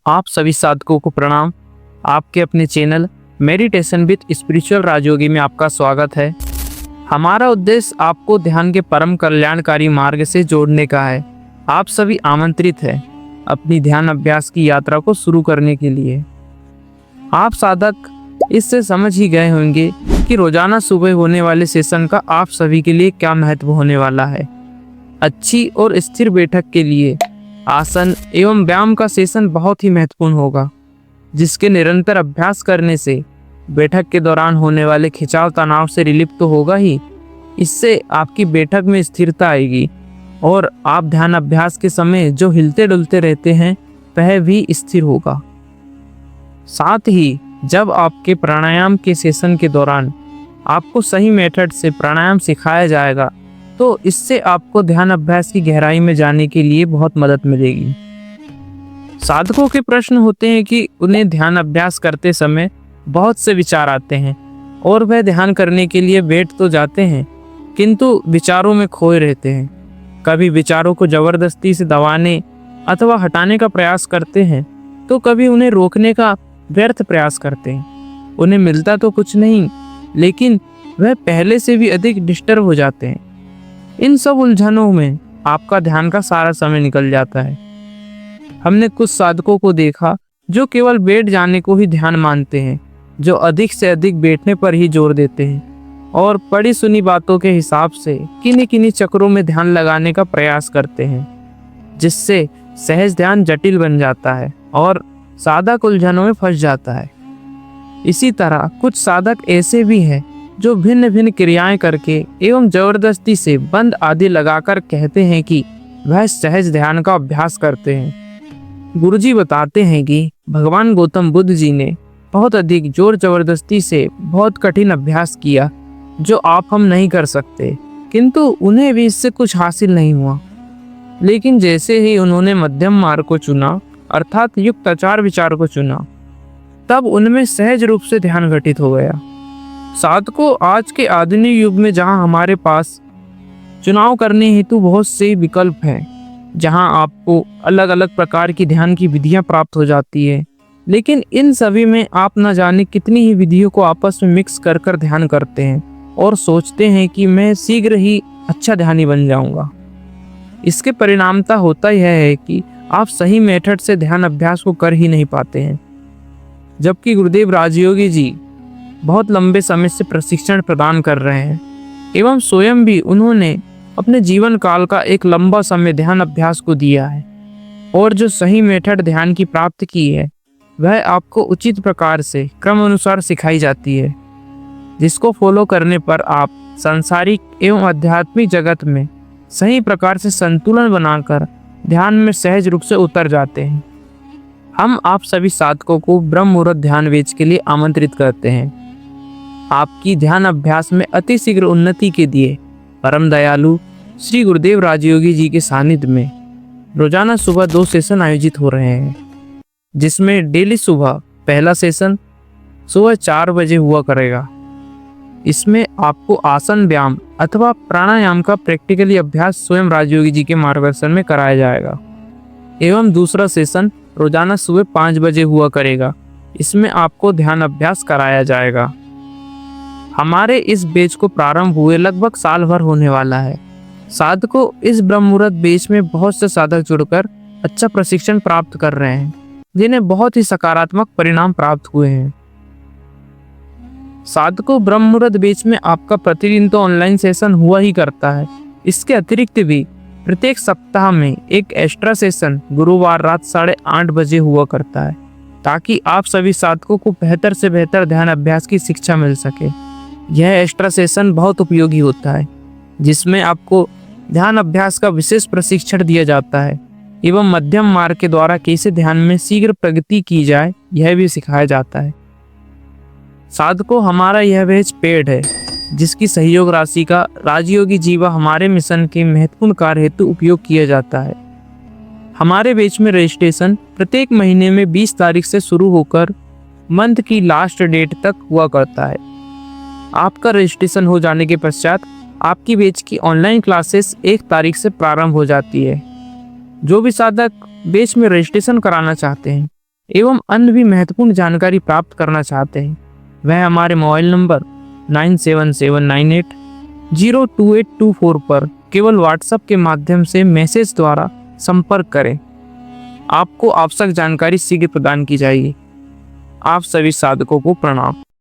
आप सभी साधकों को प्रणाम। आपके अपने चैनल मेडिटेशन विद स्पिरिचुअल राजयोगी में आपका स्वागत है। हमारा उद्देश्य आपको ध्यान के परम कल्याणकारी मार्ग से जोड़ने का है। आप सभी आमंत्रित हैं अपनी ध्यान अभ्यास की यात्रा को शुरू करने के लिए। आप साधक इससे समझ ही गए होंगे कि रोजाना सुबह होने वाले सेशन का आप सभी के लिए क्या महत्व होने वाला है। अच्छी और स्थिर बैठक के लिए आसन एवं व्यायाम का सेशन बहुत ही महत्वपूर्ण होगा, जिसके निरंतर अभ्यास करने से बैठक के दौरान होने वाले खिंचाव तनाव से रिलीफ तो होगा ही, इससे आपकी बैठक में स्थिरता आएगी और आप ध्यान अभ्यास के समय जो हिलते डुलते रहते हैं वह भी स्थिर होगा। साथ ही जब आपके प्राणायाम के सेशन के दौरान आपको सही मेथड से प्राणायाम सिखाया जाएगा तो इससे आपको ध्यान अभ्यास की गहराई में जाने के लिए बहुत मदद मिलेगी। साधकों के प्रश्न होते हैं कि उन्हें ध्यान अभ्यास करते समय बहुत से विचार आते हैं और वह ध्यान करने के लिए बैठ तो जाते हैं किंतु विचारों में खोए रहते हैं। कभी विचारों को जबरदस्ती से दबाने अथवा हटाने का प्रयास करते हैं तो कभी उन्हें रोकने का व्यर्थ प्रयास करते हैं। उन्हें मिलता तो कुछ नहीं, लेकिन वह पहले से भी अधिक डिस्टर्ब हो जाते हैं। इन सब उलझनों में आपका ध्यान का सारा समय निकल जाता है। हमने कुछ साधकों को देखा जो केवल बैठ जाने को ही ध्यान मानते हैं, जो अधिक से अधिक बैठने पर ही जोर देते हैं और पढ़ी सुनी बातों के हिसाब से किन्हीं किन्हीं चक्रों में ध्यान लगाने का प्रयास करते हैं, जिससे सहज ध्यान जटिल बन जाता है और साधक उलझनों में फंस जाता है। इसी तरह कुछ साधक ऐसे भी हैं जो भिन्न भिन्न क्रियाएं करके एवं जबरदस्ती से बंद आदि लगाकर कहते हैं कि वह सहज ध्यान का अभ्यास करते हैं। गुरुजी बताते हैं कि भगवान गौतम बुद्ध जी ने बहुत अधिक जोर जबरदस्ती से बहुत कठिन अभ्यास किया जो आप हम नहीं कर सकते, किंतु उन्हें भी इससे कुछ हासिल नहीं हुआ। लेकिन जैसे ही उन्होंने मध्यम मार्ग को चुना अर्थात युक्त आचार विचार को चुना, तब उनमें सहज रूप से ध्यान घटित हो गया। साधकों, आज के आधुनिक युग में जहां हमारे पास चुनाव करने हेतु बहुत से विकल्प हैं, जहां आपको अलग अलग प्रकार की ध्यान की विधियां प्राप्त हो जाती है, लेकिन इन सभी में आप न जाने कितनी ही विधियों को आपस में मिक्स कर कर ध्यान करते हैं और सोचते हैं कि मैं शीघ्र ही अच्छा ध्यानी बन जाऊंगा। इसके परिणामता होता यह है कि आप सही मेथड से ध्यान अभ्यास को कर ही नहीं पाते हैं। जबकि गुरुदेव राजयोगी जी बहुत लंबे समय से प्रशिक्षण प्रदान कर रहे हैं एवं स्वयं भी उन्होंने अपने जीवन काल का एक लंबा समय ध्यान अभ्यास को दिया है और जो सही मेथड ध्यान की प्राप्त की है वह आपको उचित प्रकार से क्रम अनुसार सिखाई जाती है, जिसको फॉलो करने पर आप सांसारिक एवं आध्यात्मिक जगत में सही प्रकार से संतुलन बनाकर ध्यान में सहज रूप से उतर जाते हैं। हम आप सभी साधकों को ब्रह्म मुहूर्त ध्यान वेच के लिए आमंत्रित करते हैं। आपकी ध्यान अभ्यास में अति शीघ्र उन्नति के लिए परम दयालु श्री गुरुदेव राजयोगी जी के सानिध्य में रोजाना सुबह 2 सेशन आयोजित हो रहे हैं, जिसमें डेली सुबह पहला सेशन सुबह 4 बजे हुआ करेगा। इसमें आपको आसन व्यायाम अथवा प्राणायाम का प्रैक्टिकली अभ्यास स्वयं राजयोगी जी के मार्गदर्शन में कराया जाएगा एवं दूसरा सेशन रोजाना सुबह 5 बजे हुआ करेगा। इसमें आपको ध्यान अभ्यास कराया जाएगा। हमारे इस बैच को प्रारंभ हुए लगभग साल भर होने वाला है। साधकों, इस ब्रह्म मुहूर्त बैच में बहुत से साधक जुड़कर अच्छा प्रशिक्षण प्राप्त कर रहे हैं, जिन्हें बहुत ही सकारात्मक परिणाम प्राप्त हुए हैं। साधकों, ब्रह्म मुहूर्त बैच में आपका प्रतिदिन तो ऑनलाइन सेशन हुआ ही करता है। इसके अतिरिक्त भी प्रत्येक सप्ताह में एक एक्स्ट्रा सेशन गुरुवार रात 8:30 बजे हुआ करता है, ताकि आप सभी साधकों को बेहतर से बेहतर ध्यान अभ्यास की शिक्षा मिल सके। यह एक्स्ट्रा सेशन बहुत उपयोगी होता है, जिसमें आपको ध्यान अभ्यास का विशेष प्रशिक्षण दिया जाता है एवं मध्यम मार्ग के द्वारा कैसे ध्यान में शीघ्र प्रगति की जाए यह भी सिखाया जाता है। साधकों, हमारा यह बैच पेड है, जिसकी सहयोग राशि का राजयोगी जी व हमारे मिशन के महत्वपूर्ण कार्य हेतु उपयोग किया जाता है। हमारे बैच में रजिस्ट्रेशन प्रत्येक महीने में 20 तारीख से शुरू होकर मंथ की लास्ट डेट तक हुआ करता है। आपका रजिस्ट्रेशन हो जाने के पश्चात आपकी बैच की ऑनलाइन क्लासेस 1 तारीख से प्रारंभ हो जाती है। जो भी साधक बैच में रजिस्ट्रेशन कराना चाहते हैं एवं अन्य भी महत्वपूर्ण जानकारी प्राप्त करना चाहते हैं, वह हमारे मोबाइल नंबर 9779802824 पर केवल व्हाट्सएप के माध्यम से मैसेज द्वारा संपर्क करें। आपको आवश्यक जानकारी शीघ्र प्रदान की जाएगी। आप सभी साधकों को प्रणाम।